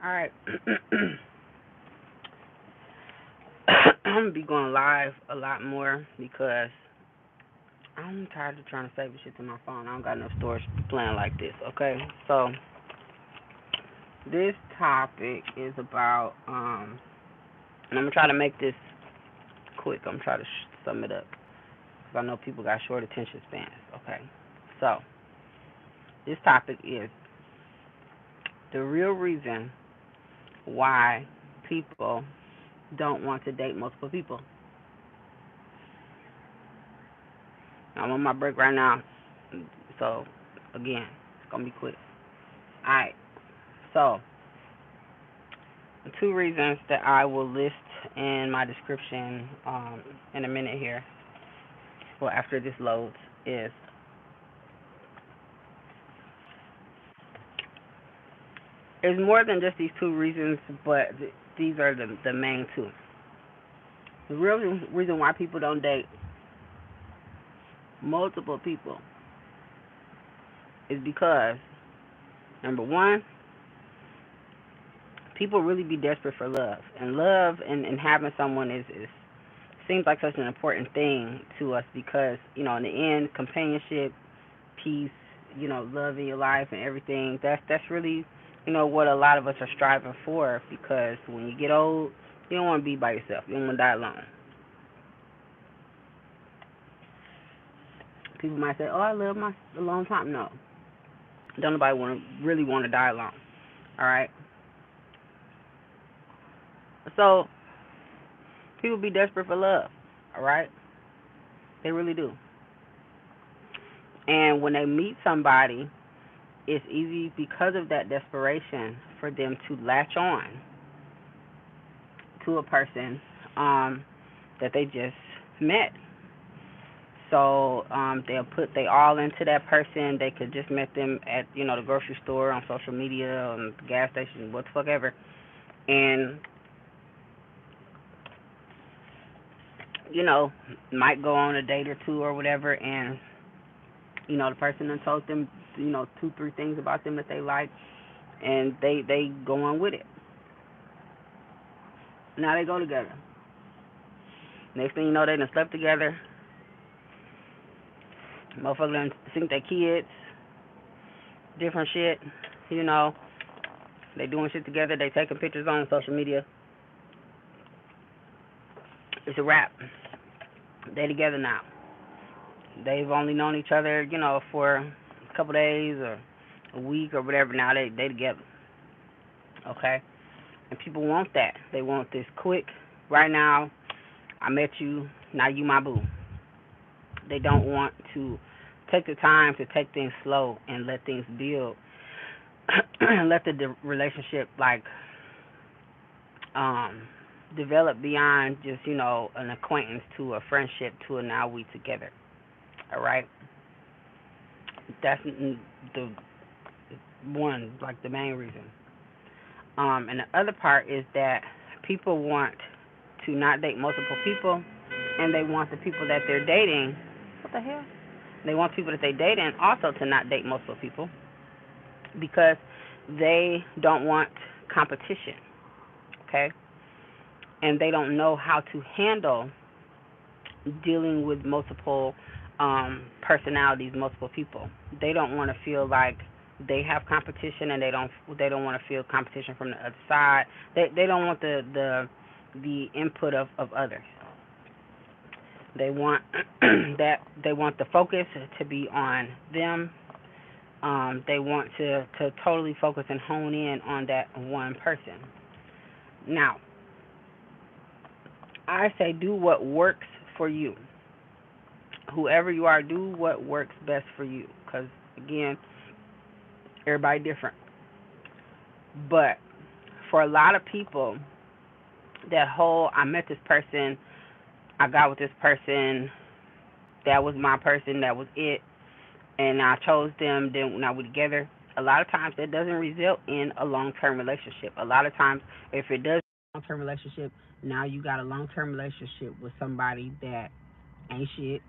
All right. I'm gonna be going live a lot more because I'm tired of trying to save the shit to my phone. I don't got enough storage plan like this. Okay, so this topic is about and I'm gonna try to make this quick. I'm trying to sum it up because I know people got short attention spans. Okay, so this topic is the real reason why people don't want to date multiple people. I'm on my break right now, so again, it's gonna be quick. All right, so the two reasons that I will list in my description in a minute here, well after this loads, is more than just these two reasons, but these are the main two. The real reason why people don't date multiple people is because number one, people really be desperate for love, and love and having someone is seems like such an important thing to us because in the end, companionship, peace, love in your life and everything. That's really what a lot of us are striving for because when you get old, you don't want to be by yourself. You don't want to die alone. People might say, "Oh, I love my alone time." No, don't nobody really want to die alone. All right. So people be desperate for love. All right, they really do. And when they meet somebody, it's easy because of that desperation for them to latch on to a person that they just met. So they'll put they all into that person. They could just met them at the grocery store, on social media, on the gas station, what the fuck ever, and you know might go on a date or two or whatever, and the person done told them two three things about them that they like, and they go on with it. Now they go together. Next thing you know, they done slept together. Motherfuckers done seen their kids, different shit. You know, they doing shit together. They taking pictures on social media. It's a wrap. They together now. They've only known each other, for a couple days or a week or whatever. Now they together. Okay, and people want that. They want this quick. Right now, I met you. Now you my boo. They don't want to take the time to take things slow and let things build. Let the relationship um develop beyond just an acquaintance to a friendship to a now we together. All right, that's the one, like the main reason. And the other part is that people want to not date multiple people, and they want the people that they're dating. What the hell? They want people that they date and also to not date multiple people because they don't want competition. Okay, and they don't know how to handle dealing with multiple personalities, multiple people. They don't want to feel like they have competition, and they don't want to feel competition from the other side. They don't want the input of others. They want they want the focus to be on them. They want to totally focus and hone in on that one person. Now, I say do what works for you. Whoever you are, do what works best for you. Because again, everybody different. But for a lot of people, that whole I met this person, I got with this person, that was my person, that was it, and I chose them, then now we're together. A lot of times that doesn't result in a long term relationship. A lot of times, if it does long term relationship, now you got a long term relationship with somebody that ain't shit.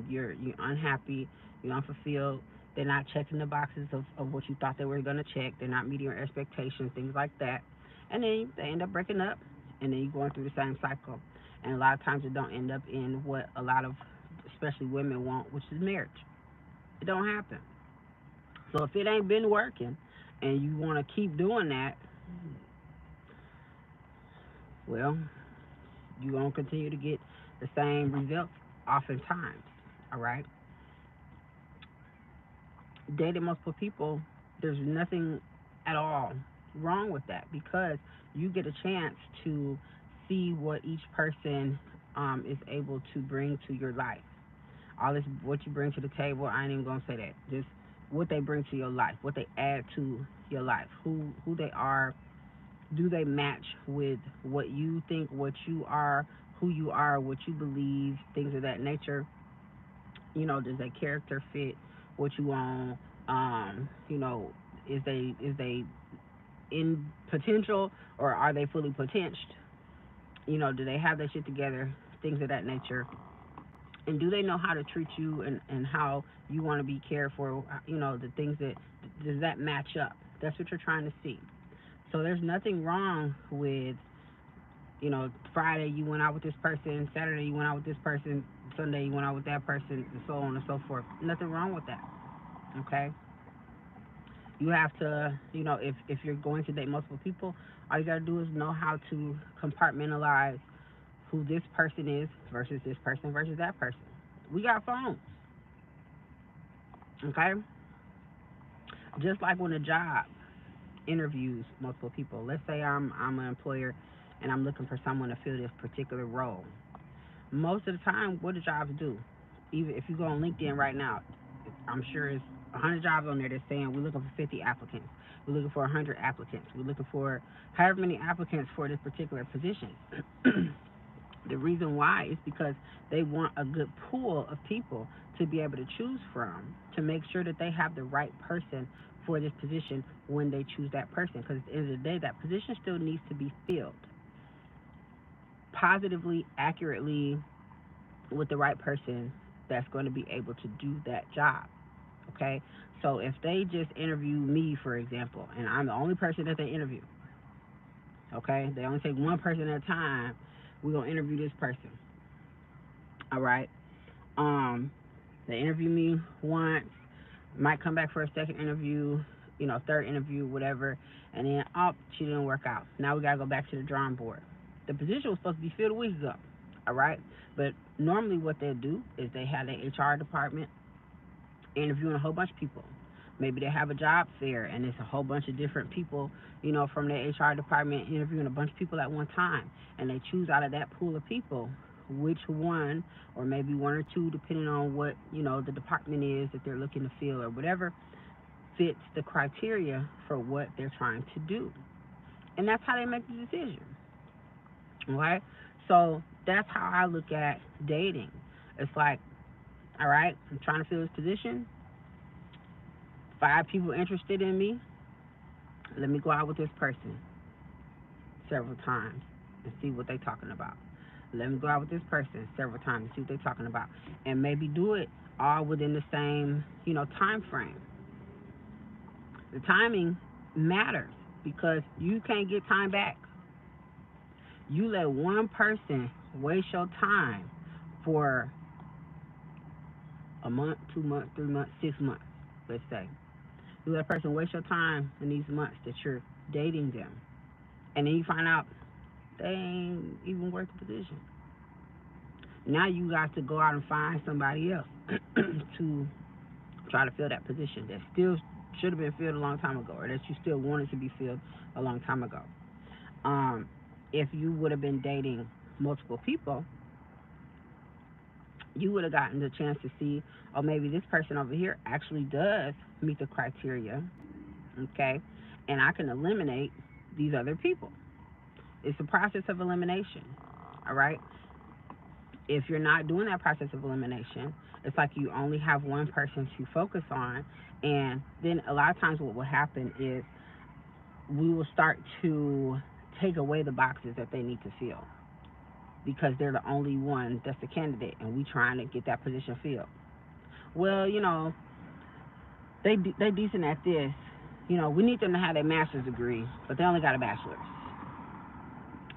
You're unhappy, you're unfulfilled, They're not checking the boxes of what you thought they were going to check. They're not meeting your expectations, things like that. And then they end up breaking up, and then you're going through the same cycle. And a lot of times it don't end up in what a lot of, especially women, want, which is marriage. It don't happen. So if it ain't been working, and you want to keep doing that, well, you're going to continue to get the same results oftentimes. All right? Dating multiple people, there's nothing at all wrong with that because you get a chance to see what each person is able to bring to your life. All this, what you bring to the table, I ain't even gonna say that. Just what they bring to your life, what they add to your life, who they are, do they match with what you think, what you are, who you are, what you believe, things of that nature. Does their character fit what you want? You know, is they in potential or are they fully potential? Do they have their shit together? Things of that nature. And do they know how to treat you and how you want to be cared for? The things that does that match up? That's what you're trying to see. So there's nothing wrong with Friday you went out with this person, Saturday you went out with this person, Sunday you went out with that person, and so on and so forth. Nothing wrong with that. Okay. You have to, if you're going to date multiple people, all you gotta do is know how to compartmentalize who this person is versus this person versus that person. We got phones, okay? Just like when a job interviews multiple people. Let's say I'm an employer and I'm looking for someone to fill this particular role. Most of the time, what do jobs do? Even if you go on LinkedIn right now, I'm sure it's 100 jobs on there that's saying we're looking for 50 applicants. We're looking for 100 applicants. We're looking for however many applicants for this particular position. The reason why is because they want a good pool of people to be able to choose from to make sure that they have the right person for this position when they choose that person. Because at the end of the day, that position still needs to be filled positively, accurately, with the right person that's going to be able to do that job. Okay? So if they just interview me, for example, and I'm the only person that they interview, okay? They only take one person at a time. We're going to interview this person. All right? They interview me once, might come back for a second interview, third interview, whatever, and then, she didn't work out. Now we got to go back to the drawing board. The position was supposed to be filled a week ago. All right? But normally what they'll do is they have their HR department interviewing a whole bunch of people. Maybe they have a job fair and it's a whole bunch of different people, from their HR department interviewing a bunch of people at one time. And they choose out of that pool of people which one, or maybe one or two, depending on what, the department is that they're looking to fill or whatever, fits the criteria for what they're trying to do. And that's how they make the decision. Okay? So that's how I look at dating. It's like, all right, I'm trying to fill this position. 5 people interested in me. Let me go out with this person several times and see what they're talking about. Let me go out with this person several times and see what they're talking about. And maybe do it all within the same, time frame. The timing matters because you can't get time back. You let one person waste your time for a month, 2 months, 3 months, 6 months, let's say. You let a person waste your time in these months that you're dating them. And then you find out they ain't even worth the position. Now you got to go out and find somebody else to try to fill that position that still should have been filled a long time ago, or that you still wanted to be filled a long time ago. If you would have been dating multiple people, you would have gotten the chance to see, oh, maybe this person over here actually does meet the criteria, okay, and I can eliminate these other people. It's a process of elimination, all right? If you're not doing that process of elimination, it's like you only have one person to focus on, and then a lot of times what will happen is we will start to take away the boxes that they need to fill because they're the only one that's the candidate, and we trying to get that position filled. Well, they decent at this. You know, we need them to have their master's degree, but they only got a bachelor's.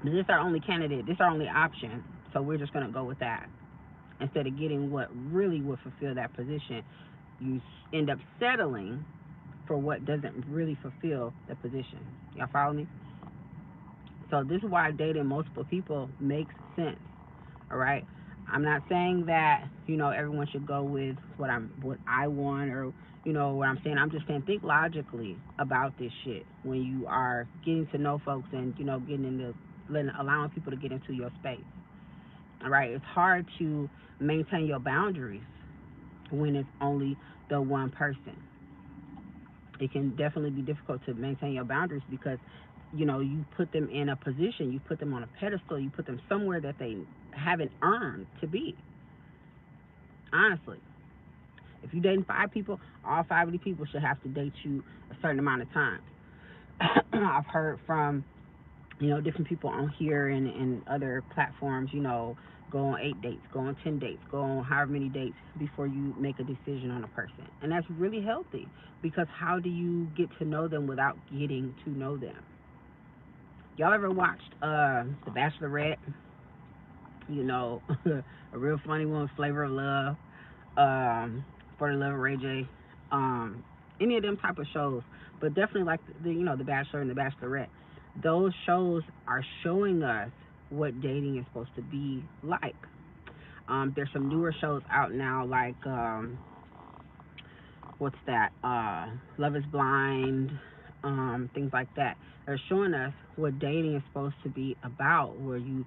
This is our only candidate. This is our only option. So we're just gonna go with that instead of getting what really would fulfill that position. You end up settling for what doesn't really fulfill the position. Y'all follow me? So this is why dating multiple people makes sense. All right. I'm not saying that everyone should go with what I want, or what I'm saying. I'm just saying think logically about this shit when you are getting to know folks and getting into allowing people to get into your space. All right. It's hard to maintain your boundaries when it's only the one person. It can definitely be difficult to maintain your boundaries because you put them in a position, you put them on a pedestal, you put them somewhere that they haven't earned to be. Honestly, if you're dating 5 people, all 5 of these people should have to date you a certain amount of time. I've heard from different people on here and other platforms, go on 8 dates, go on 10 dates, go on however many dates before you make a decision on a person. And that's really healthy because how do you get to know them without getting to know them? Y'all ever watched The Bachelorette? A real funny one, Flavor of Love, For the Love of Ray J, any of them type of shows, but definitely like The Bachelor and The Bachelorette. Those shows are showing us what dating is supposed to be like. There's some newer shows out now, like what's that? Love is Blind, things like that. They're showing us what dating is supposed to be about, where you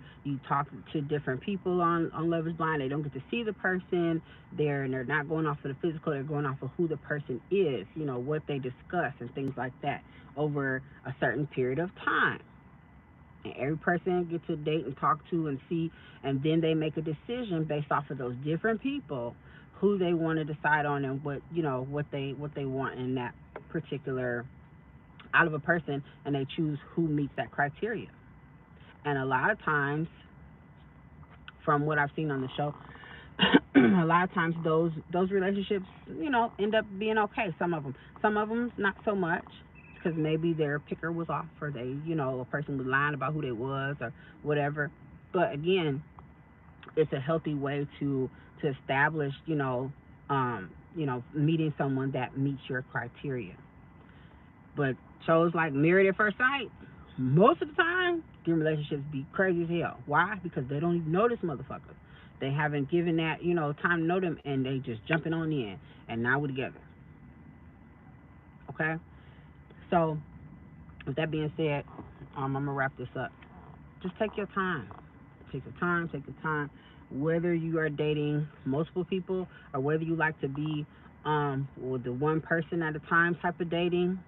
talk to different people on Love is Blind. They don't get to see the person. They're not going off of the physical. They're going off of who the person is, what they discuss and things like that over a certain period of time. And every person gets to date and talk to and see, and then they make a decision based off of those different people who they want to decide on and what they want in that particular out of a person, and they choose who meets that criteria. And a lot of times, from what I've seen on the show, a lot of times those relationships, end up being okay. Some of them not so much, because maybe their picker was off, or they, a person was lying about who they was or whatever. But again, it's a healthy way to establish, meeting someone that meets your criteria. But shows like Married at First Sight, most of the time, their relationships be crazy as hell. Why? Because they don't even know this motherfucker. They haven't given that, time to know them, and they just jumping on in, and now we're together. Okay? So, with that being said, I'm going to wrap this up. Just take your time. Take your time, take your time. Whether you are dating multiple people or whether you like to be with the one person at a time type of dating,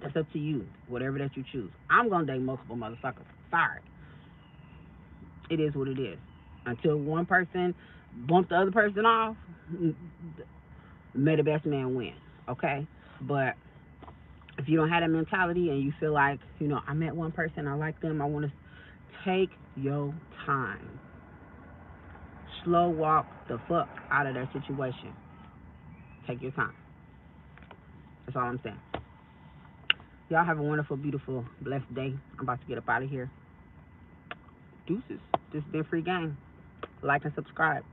that's up to you, whatever that you choose. I'm going to date multiple motherfuckers. Sorry. It is what it is. Until one person bump the other person off, may the best man win. Okay? But if you don't have that mentality and you feel like, I met one person, I like them, I want to take your time. Slow walk the fuck out of that situation. Take your time. That's all I'm saying. Y'all have a wonderful, beautiful, blessed day. I'm about to get up out of here. Deuces. This has been Free Game. Like and subscribe.